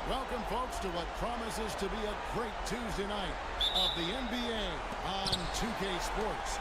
Welcome, folks, to what promises to be a great Tuesday night of the NBA on 2K Sports.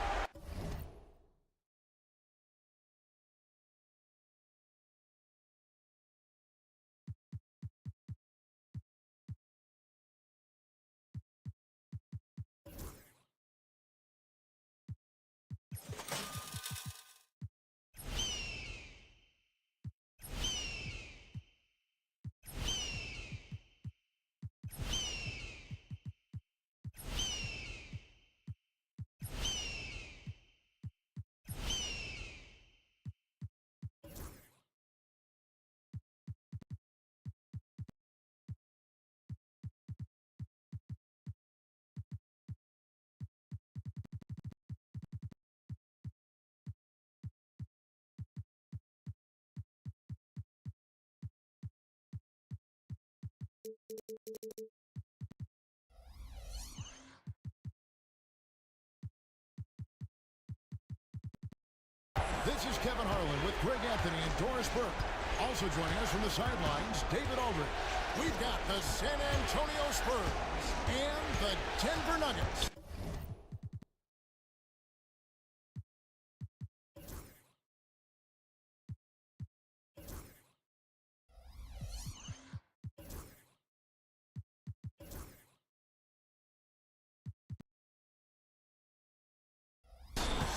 This is Kevin Harlan with Greg Anthony and Doris Burke. Also joining us from the sidelines, David Aldridge. We've got the San Antonio Spurs and the Denver Nuggets.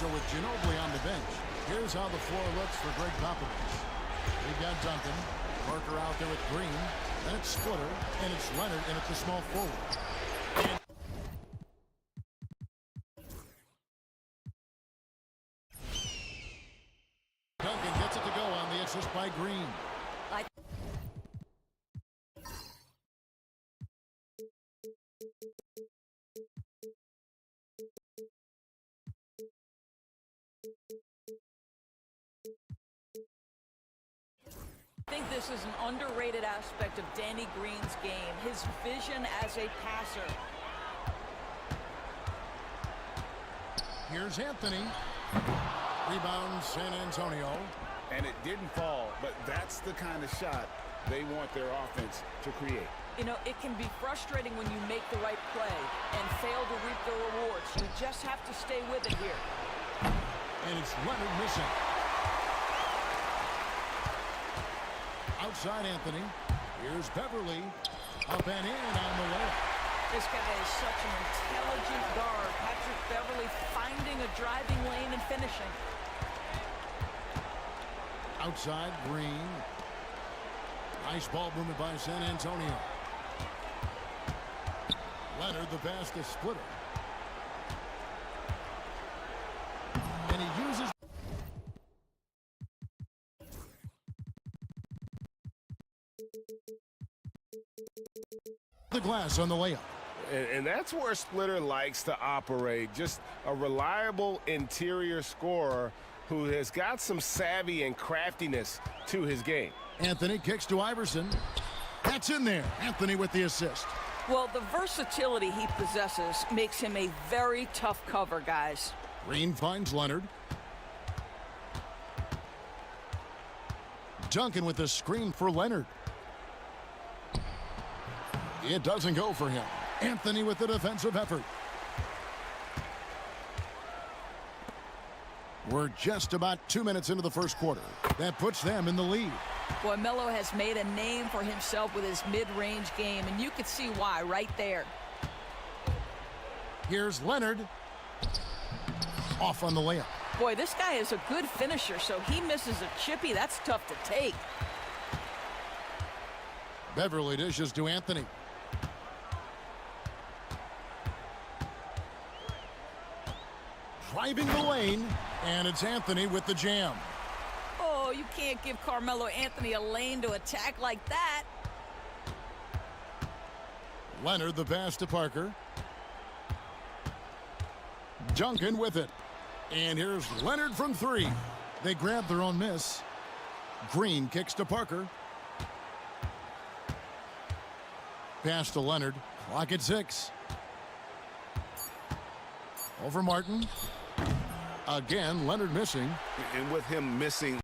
So with Ginobili on the bench, here's how the floor looks for Greg Popovich. We've got Duncan, Parker out there with Green, then it's Splitter, and it's Leonard, and it's a small forward. Duncan gets it to go on the assist by Green. I think this is an underrated aspect of Danny Green's game, his vision as a passer. Here's Anthony. Rebound San Antonio. And it didn't fall, but that's the kind of shot they want their offense to create. You know, it can be frustrating when you make the right play and fail to reap the rewards. You just have to stay with it here. And it's Leonard missing. Outside Anthony. Here's Beverly. Up and in on the way. This guy is such an intelligent guard. Patrick Beverly finding a driving lane and finishing. Outside Green. Nice ball movement by San Antonio. Leonard the pass to Splitter. And he uses the glass on the layup. And that's where Splitter likes to operate. Just a reliable interior scorer who has got some savvy and craftiness to his game. Anthony kicks to Iverson. That's in there. Anthony with the assist. Well, the versatility he possesses makes him a very tough cover, guys. Green finds Leonard. Duncan with the screen for Leonard. It doesn't go for him. Anthony with the defensive effort. We're just about 2 minutes into the first quarter. That puts them in the lead. Boy, Melo has made a name for himself with his mid-range game, and you can see why right there. Here's Leonard. Off on the layup. Boy, this guy is a good finisher, so he misses a chippy. That's tough to take. Beverly dishes to Anthony. Driving the lane, and it's Anthony with the jam. Oh, you can't give Carmelo Anthony a lane to attack like that. Leonard the pass to Parker. Duncan with it. And here's Leonard from three. They grab their own miss. Green kicks to Parker. Pass to Leonard. Clock at 6. Over Martin. Again, Leonard missing. And with him missing,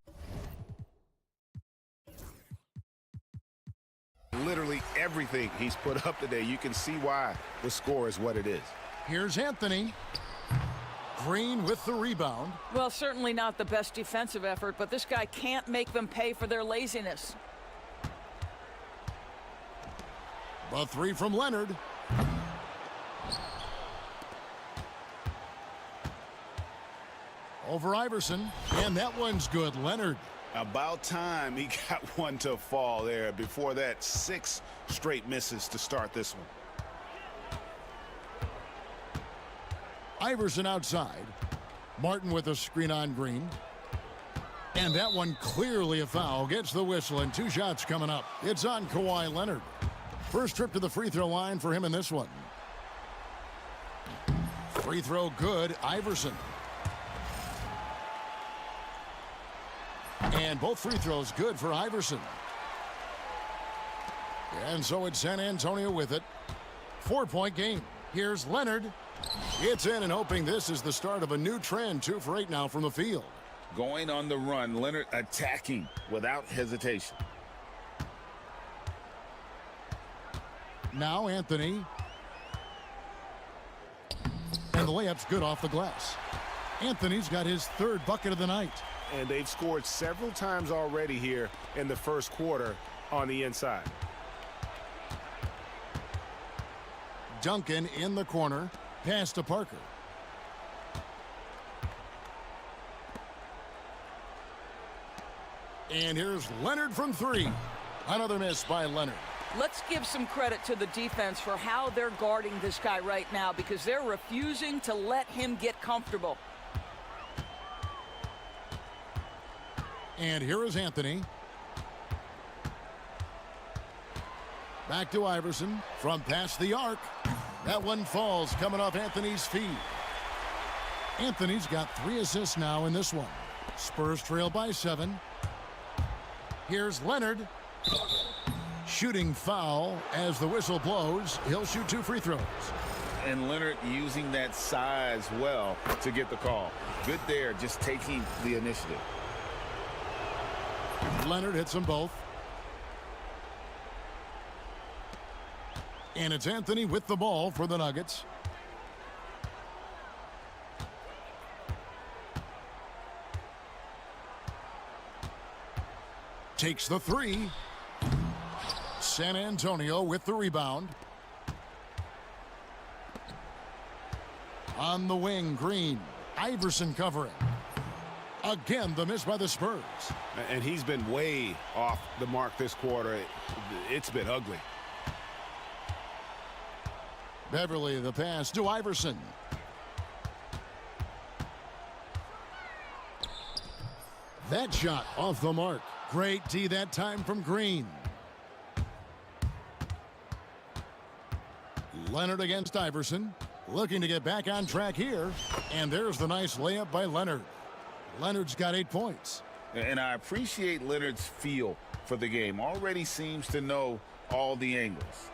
literally everything he's put up today. You can see why the score is what it is. Here's Anthony. Green with the rebound. Well, certainly not the best defensive effort, but this guy can't make them pay for their laziness. The three from Leonard. Over Iverson, and that one's good. Leonard. About time he got one to fall there. Before that, 6 straight misses to start this one. Iverson outside. Martin with a screen on Green. And that one clearly a foul. Gets the whistle, and 2 shots coming up. It's on Kawhi Leonard. First trip to the free throw line for him in this one. Free throw good. Iverson. And both free throws good for Iverson. And so it's San Antonio with it. 4-point game. Here's Leonard. It's in, and hoping this is the start of a new trend. 2 for 8 now from the field. Going on the run, Leonard attacking without hesitation. Now Anthony. And the layup's good off the glass. Anthony's got his 3rd bucket of the night. And they've scored several times already here in the first quarter on the inside. Duncan in the corner. Pass to Parker. And here's Leonard from 3. Another miss by Leonard. Let's give some credit to the defense for how they're guarding this guy right now, because they're refusing to let him get comfortable. And here is Anthony. Back to Iverson from past the arc. That one falls, coming off Anthony's feet. Anthony's got 3 assists now in this one. Spurs trail by 7. Here's Leonard. Shooting foul as the whistle blows. He'll shoot 2 free throws. And Leonard using that size well to get the call. Good there, just taking the initiative. Leonard hits them both. And it's Anthony with the ball for the Nuggets. Takes the 3. San Antonio with the rebound. On the wing, Green. Iverson covering. Again, the miss by the Spurs. And he's been way off the mark this quarter. It's been ugly. Beverly, the pass to Iverson. That shot off the mark. Great D that time from Green. Leonard against Iverson. Looking to get back on track here. And there's the nice layup by Leonard. Leonard's got 8 points. And I appreciate Leonard's feel for the game. Already seems to know all the angles.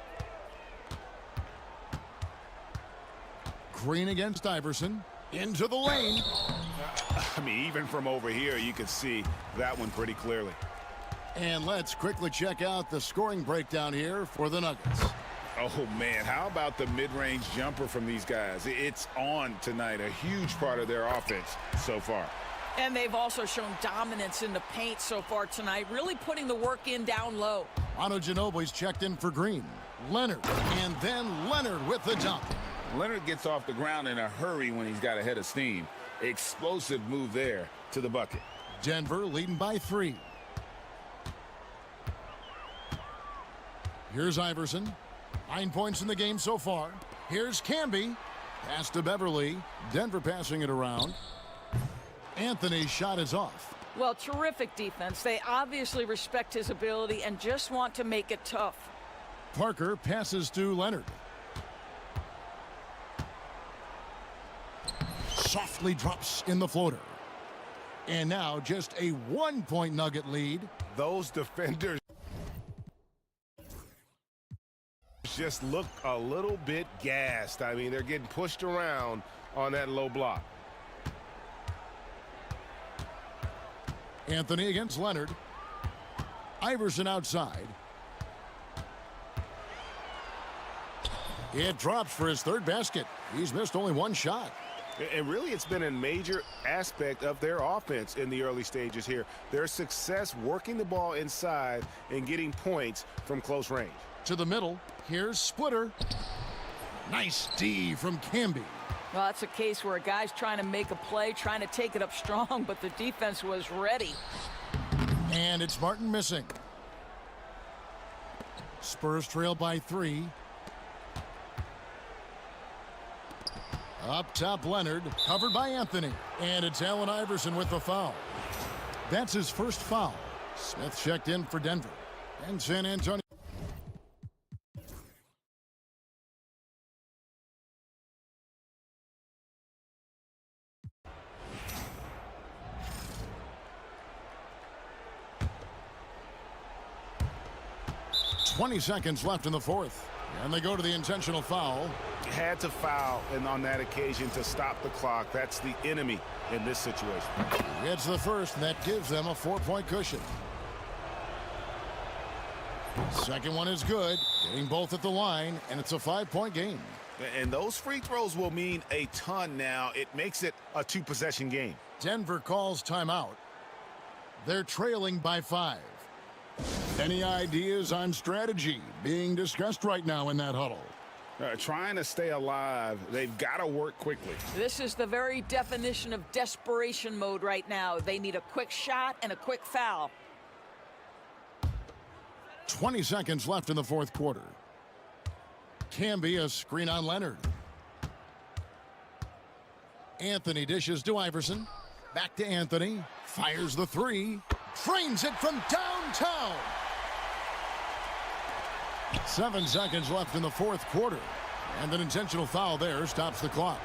Green against Iverson. Into the lane. I mean, even from over here, you could see that one pretty clearly. And let's quickly check out the scoring breakdown here for the Nuggets. Oh, man, how about the mid-range jumper from these guys? It's on tonight, a huge part of their offense so far. And they've also shown dominance in the paint so far tonight, really putting the work in down low. Ano Ginobili's checked in for Green. Leonard, and then Leonard with the dunk. Leonard gets off the ground in a hurry when he's got a head of steam. Explosive move there to the bucket. Denver leading by 3. Here's Iverson. 9 points in the game so far. Here's Camby. Pass to Beverly. Denver passing it around. Anthony's shot is off. Well, terrific defense. They obviously respect his ability and just want to make it tough. Parker passes to Leonard. Softly drops in the floater. And now just a 1-point Nugget lead. Those defenders just look a little bit gassed. I mean, they're getting pushed around on that low block. Anthony against Leonard. Iverson outside. It drops for his third basket. He's missed only one shot. And really, it's been a major aspect of their offense in the early stages here. Their success working the ball inside and getting points from close range. To the middle. Here's Splitter. Nice D from Camby. Well, that's a case where a guy's trying to make a play, trying to take it up strong, but the defense was ready. And it's Martin missing. Spurs trail by 3. Up top, Leonard, covered by Anthony. And it's Allen Iverson with the foul. That's his first foul. Smith checked in for Denver. And San Antonio. .20 seconds left in the fourth. And they go to the intentional foul. Had to foul and on that occasion to stop the clock. That's the enemy in this situation. It's the first, and that gives them a 4-point cushion. Second one is good. Getting both at the line, and it's a 5-point game. And those free throws will mean a ton now. It makes it a 2-possession game. Denver calls timeout. They're trailing by 5. Any ideas on strategy being discussed right now in that huddle? Trying to stay alive. They've got to work quickly. This is the very definition of desperation mode right now. They need a quick shot and a quick foul. 20 seconds left in the fourth quarter. Camby, a screen on Leonard. Anthony dishes to Iverson. Back to Anthony. Fires the 3. Trains it from downtown. 7 seconds left in the fourth quarter. And an intentional foul there stops the clock.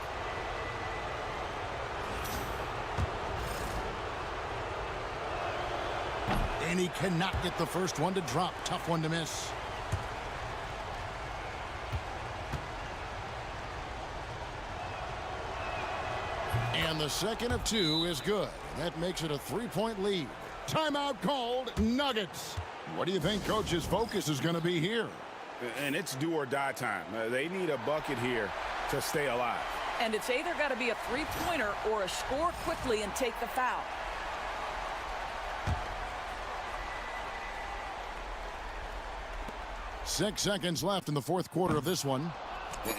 And he cannot get the first one to drop. Tough one to miss. And the second of 2 is good. That makes it a 3-point lead. Timeout called. Nuggets. What do you think coach's focus is going to be here? And it's do or die time. They need a bucket here to stay alive. And it's either got to be a three-pointer or a score quickly and take the foul. Six seconds left in the fourth quarter of this one.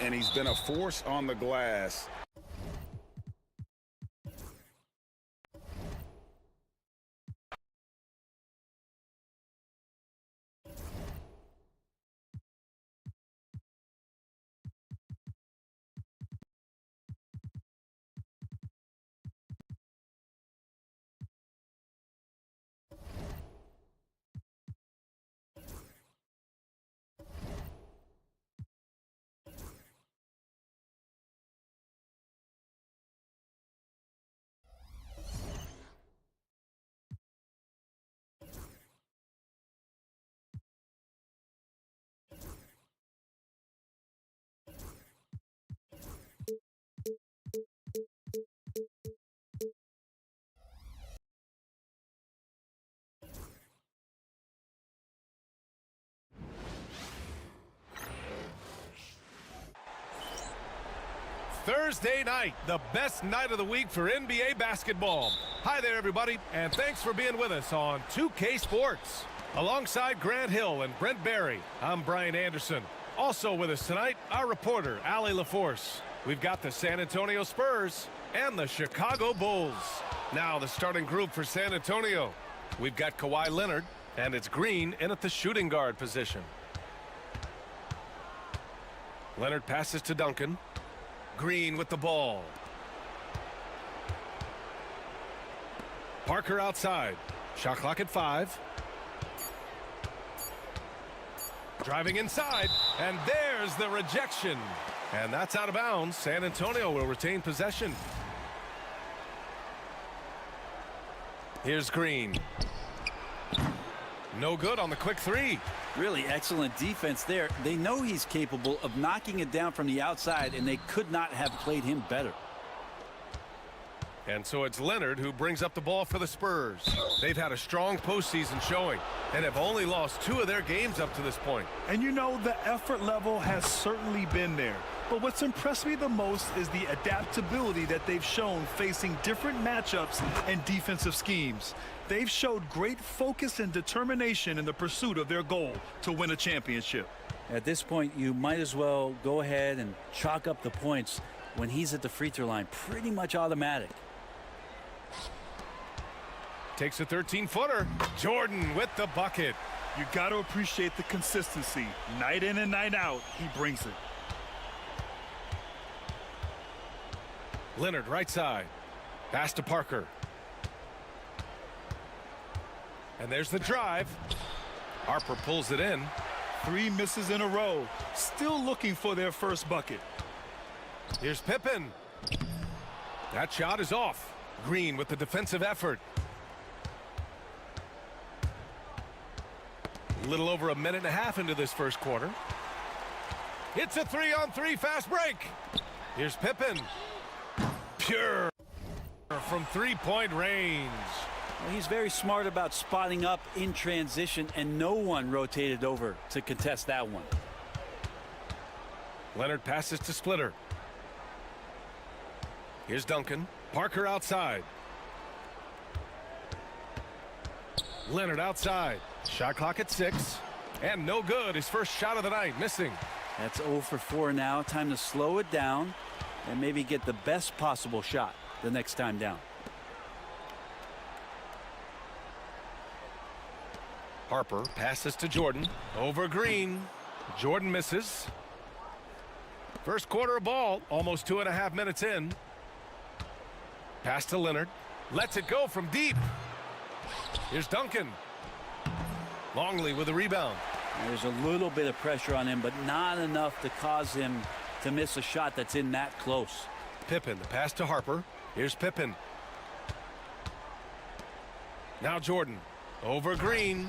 And he's been a force on the glass. Thursday night, the best night of the week for NBA basketball. Hi there, everybody, and thanks for being with us on 2K Sports. Alongside Grant Hill and Brent Barry, I'm Brian Anderson. Also with us tonight, our reporter, Allie LaForce. We've got the San Antonio Spurs and the Chicago Bulls. Now the starting group for San Antonio. We've got Kawhi Leonard, and it's Green in at the shooting guard position. Leonard passes to Duncan. Green with the ball. Parker outside. Shot clock at 5. Driving inside, and there's the rejection. And that's out of bounds. San Antonio will retain possession. Here's Green. No good on the quick 3. Really excellent defense there. They know he's capable of knocking it down from the outside, and they could not have played him better. And so it's Leonard who brings up the ball for the Spurs. They've had a strong postseason showing and have only lost 2 of their games up to this point. And you know, the effort level has certainly been there. But what's impressed me the most is the adaptability that they've shown facing different matchups and defensive schemes. They've showed great focus and determination in the pursuit of their goal to win a championship. At this point, you might as well go ahead and chalk up the points when he's at the free throw line. Pretty much automatic. Takes a 13-footer. Jordan with the bucket. You got to appreciate the consistency. Night in and night out, he brings it. Leonard right side. Pass to Parker. And there's the drive. Harper pulls it in. 3 misses in a row. Still looking for their first bucket. Here's Pippen. That shot is off. Green with the defensive effort. A little over a minute and a half into this first quarter. It's a 3-on-3 fast break. Here's Pippen. Pure from 3-point range. Well, he's very smart about spotting up in transition, and no one rotated over to contest that one. Leonard passes to Splitter. Here's Duncan. Parker outside. Leonard outside. Shot clock at 6. And no good. His first shot of the night, missing. That's 0 for 4 now. Time to slow it down and maybe get the best possible shot the next time down. Harper passes to Jordan. Over Green. Jordan misses. First quarter of ball. Almost 2.5 minutes in. Pass to Leonard. Lets it go from deep. Here's Duncan. Longley with a rebound. There's a little bit of pressure on him, but not enough to cause him to miss a shot that's in that close. Pippen, the pass to Harper. Here's Pippen. Now Jordan. Over Green.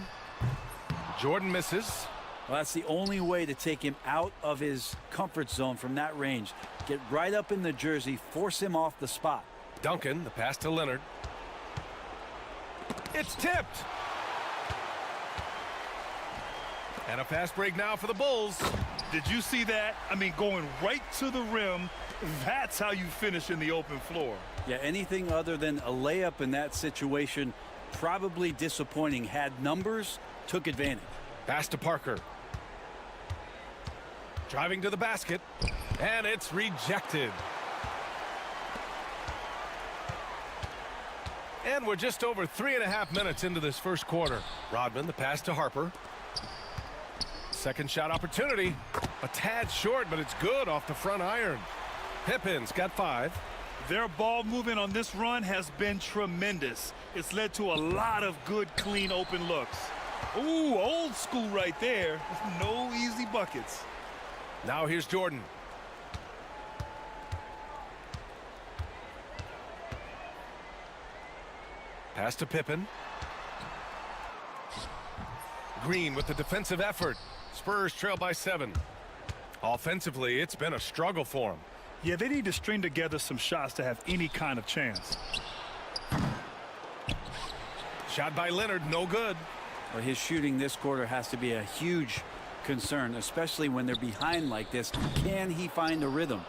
Jordan misses. Well, that's the only way to take him out of his comfort zone from that range. Get right up in the jersey, force him off the spot. Duncan, the pass to Leonard. It's tipped. And a fast break now for the Bulls. Did you see that? I mean, going right to the rim. That's how you finish in the open floor. Yeah, anything other than a layup in that situation, probably disappointing. Had numbers, took advantage. Pass to Parker. Driving to the basket. And it's rejected. And we're just over 3.5 minutes into this first quarter. Rodman, the pass to Harper. Second shot opportunity. A tad short, but it's good off the front iron. Pippen's got 5. Their ball movement on this run has been tremendous. It's led to a lot of good, clean, open looks. Ooh, old school right there. No easy buckets. Now here's Jordan. Pass to Pippen. Green with the defensive effort. Spurs trail by 7. Offensively, it's been a struggle for them. Yeah, they need to string together some shots to have any kind of chance. Shot by Leonard, no good. Well, his shooting this quarter has to be a huge concern, especially when they're behind like this. Can he find a rhythm?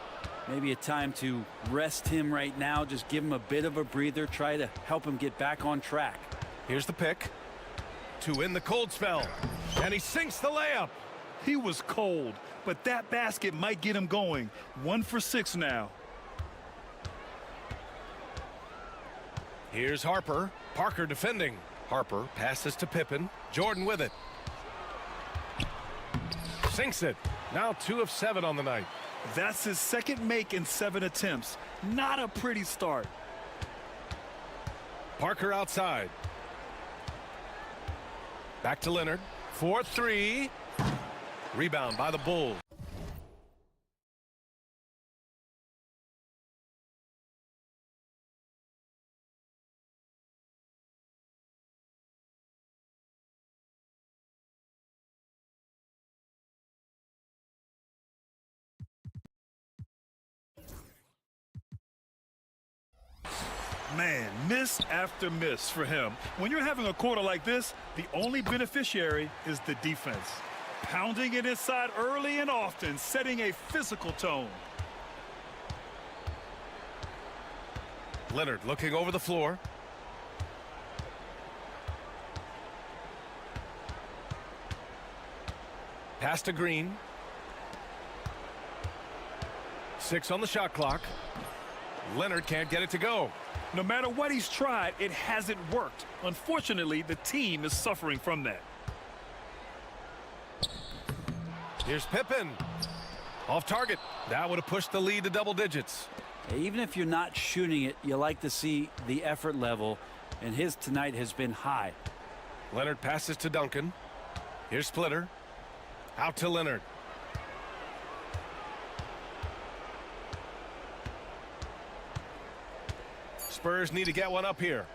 Maybe a time to rest him right now, just give him a bit of a breather, try to help him get back on track. Here's the pick. To end the cold spell. And he sinks the layup. He was cold, but that basket might get him going. 1 for 6 now. Here's Harper. Parker defending. Harper passes to Pippen. Jordan with it. Sinks it. Now 2 of 7 on the night. That's his second make in 7 attempts. Not a pretty start. Parker outside. Back to Leonard. 4-3. Rebound by the Bulls. Man, miss after miss for him. When you're having a quarter like this, the only beneficiary is the defense. Pounding it inside early and often, setting a physical tone. Leonard looking over the floor. Pass to Green. 6 on the shot clock. Leonard can't get it to go. No matter what he's tried, it hasn't worked. Unfortunately, the team is suffering from that. Here's Pippen. Off target. That would have pushed the lead to double digits. Even if you're not shooting it, you like to see the effort level, and his tonight has been high. Leonard passes to Duncan. Here's Splitter. Out to Leonard. Spurs need to get one up here.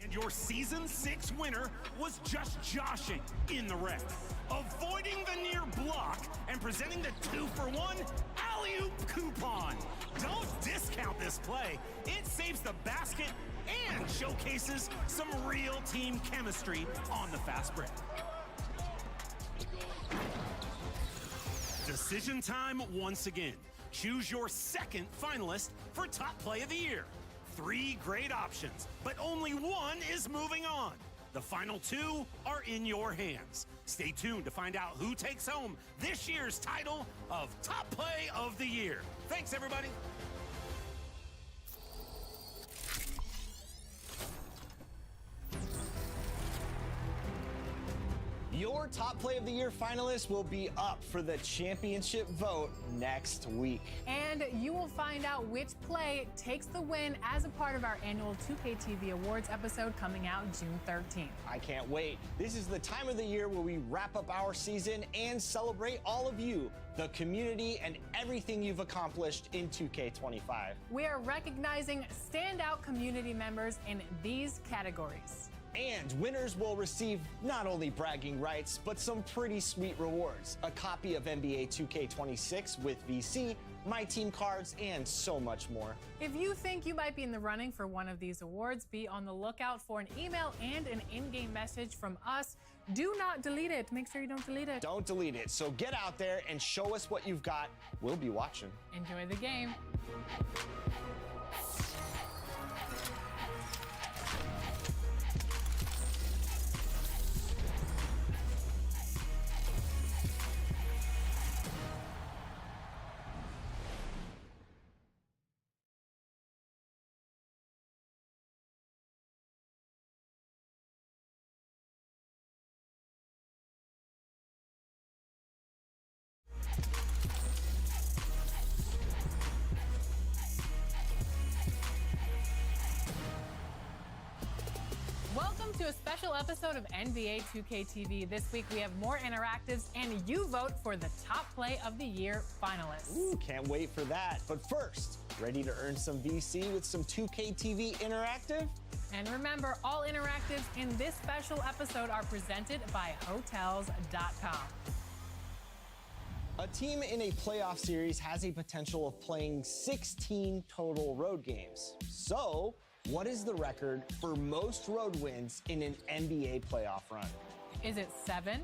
And your Season 6 winner was just joshing in the wreck, avoiding the near block, and presenting the 2-for-1 alley-oop coupon. Don't discount this play. It saves the basket and showcases some real team chemistry on the fast break. Decision time once again. Choose your second finalist for Top Play of the Year. 3 great options, but only one is moving on. The final 2 are in your hands. Stay tuned to find out who takes home this year's title of Top Play of the Year. Thanks, everybody. Your Top Play of the Year finalists will be up for the championship vote next week. And you will find out which play takes the win as a part of our annual 2K TV Awards episode coming out June 13th. I can't wait. This is the time of the year where we wrap up our season and celebrate all of you, the community, and everything you've accomplished in 2K25. We are recognizing standout community members in these categories. And winners will receive not only bragging rights, but some pretty sweet rewards. A copy of NBA 2K26 with VC, My Team cards, and so much more. If you think you might be in the running for one of these awards, be on the lookout for an email and an in-game message from us. Do not delete it. Make sure you don't delete it. Don't delete it. So get out there and show us what you've got. We'll be watching. Enjoy the game. to a special episode of NBA 2K TV. This week we have more interactives and you vote for the top play of the year finalists. Ooh, can't wait for that. But first, ready to earn some VC with some 2K TV interactive? And remember, all interactives in this special episode are presented by Hotels.com. A team in a playoff series has a potential of playing 16 total road games. So, what is the record for most road wins in an NBA playoff run? Is it 7,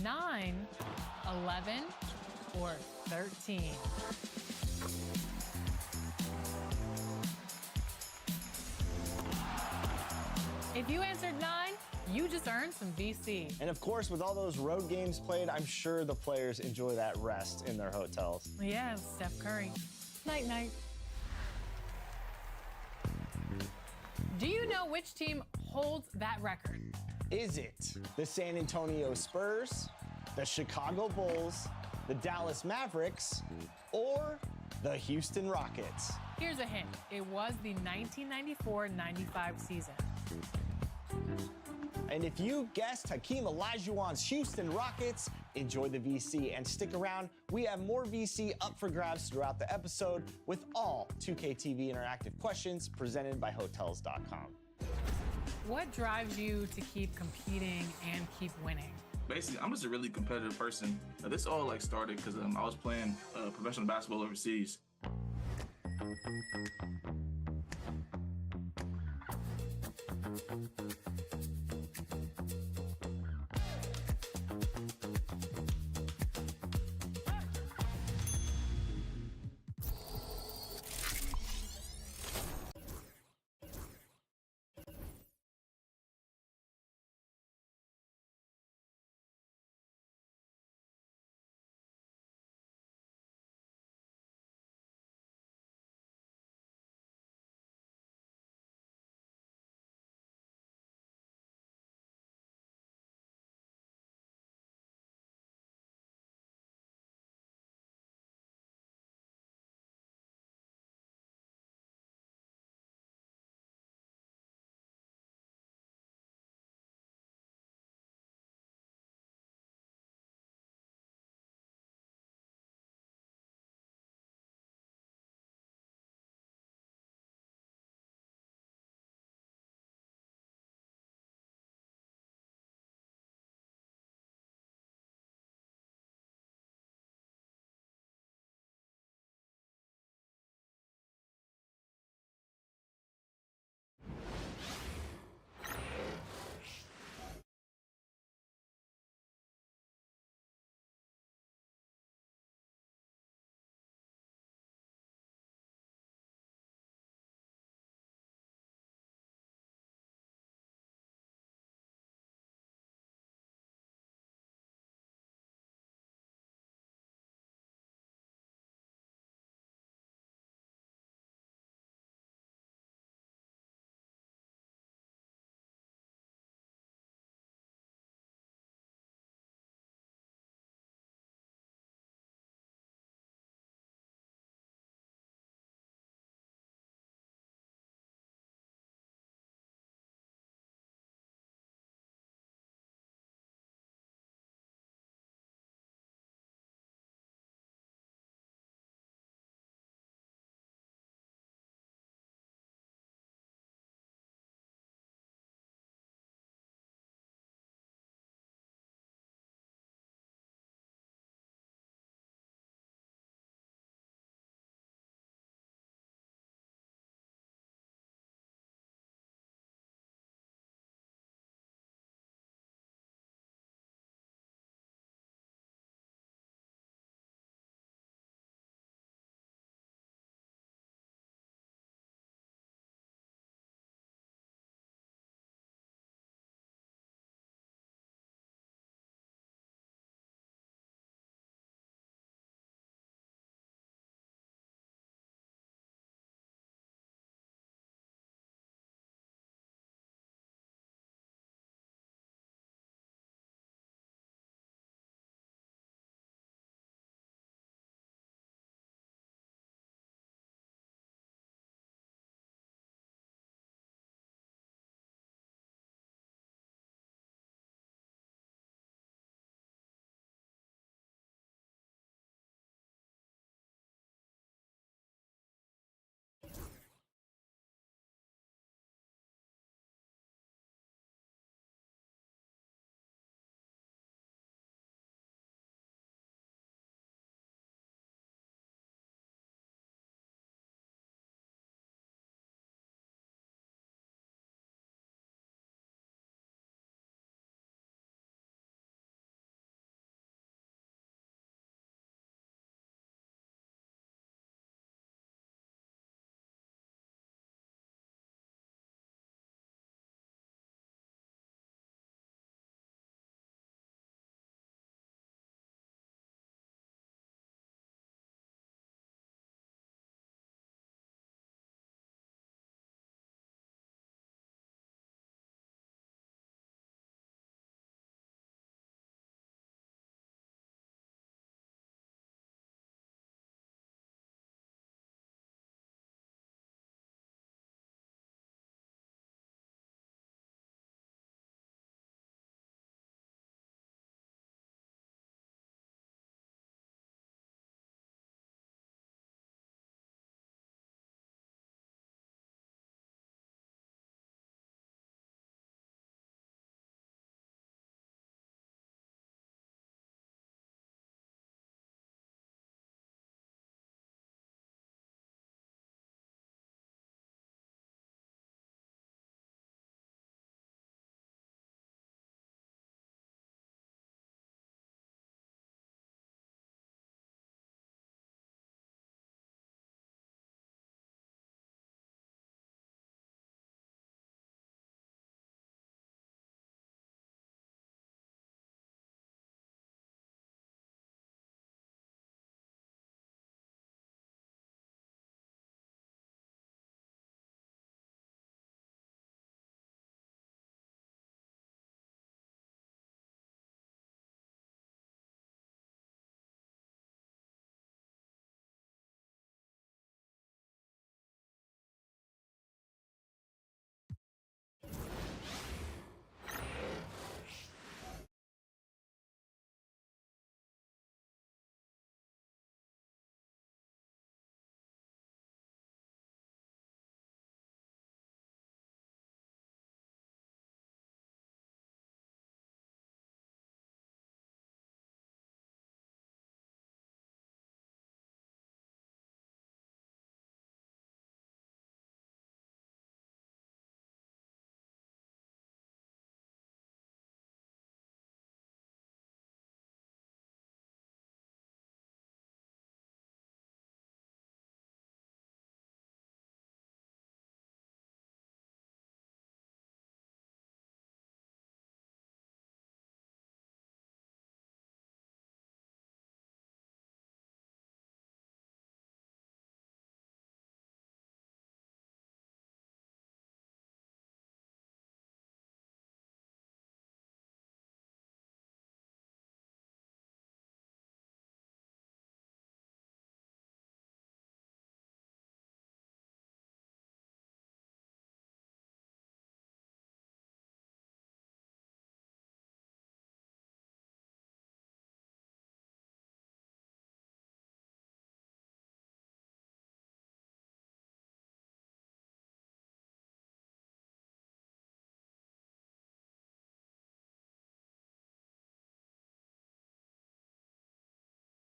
9, 11, or 13? If you answered 9, you just earned some VC. And of course, with all those road games played, I'm sure the players enjoy that rest in their hotels. Yeah, Steph Curry. Night, night. Do you know which team holds that record? Is it the San Antonio Spurs, the Chicago Bulls, the Dallas Mavericks, or the Houston Rockets? Here's a hint. It was the 1994-95 season. And if you guessed Hakeem Olajuwon's Houston Rockets, enjoy the VC and stick around. We have more VC up for grabs throughout the episode with all 2K TV interactive questions presented by Hotels.com. What drives you to keep competing and keep winning? Basically, I'm just a really competitive person. This all started because I was playing professional basketball overseas.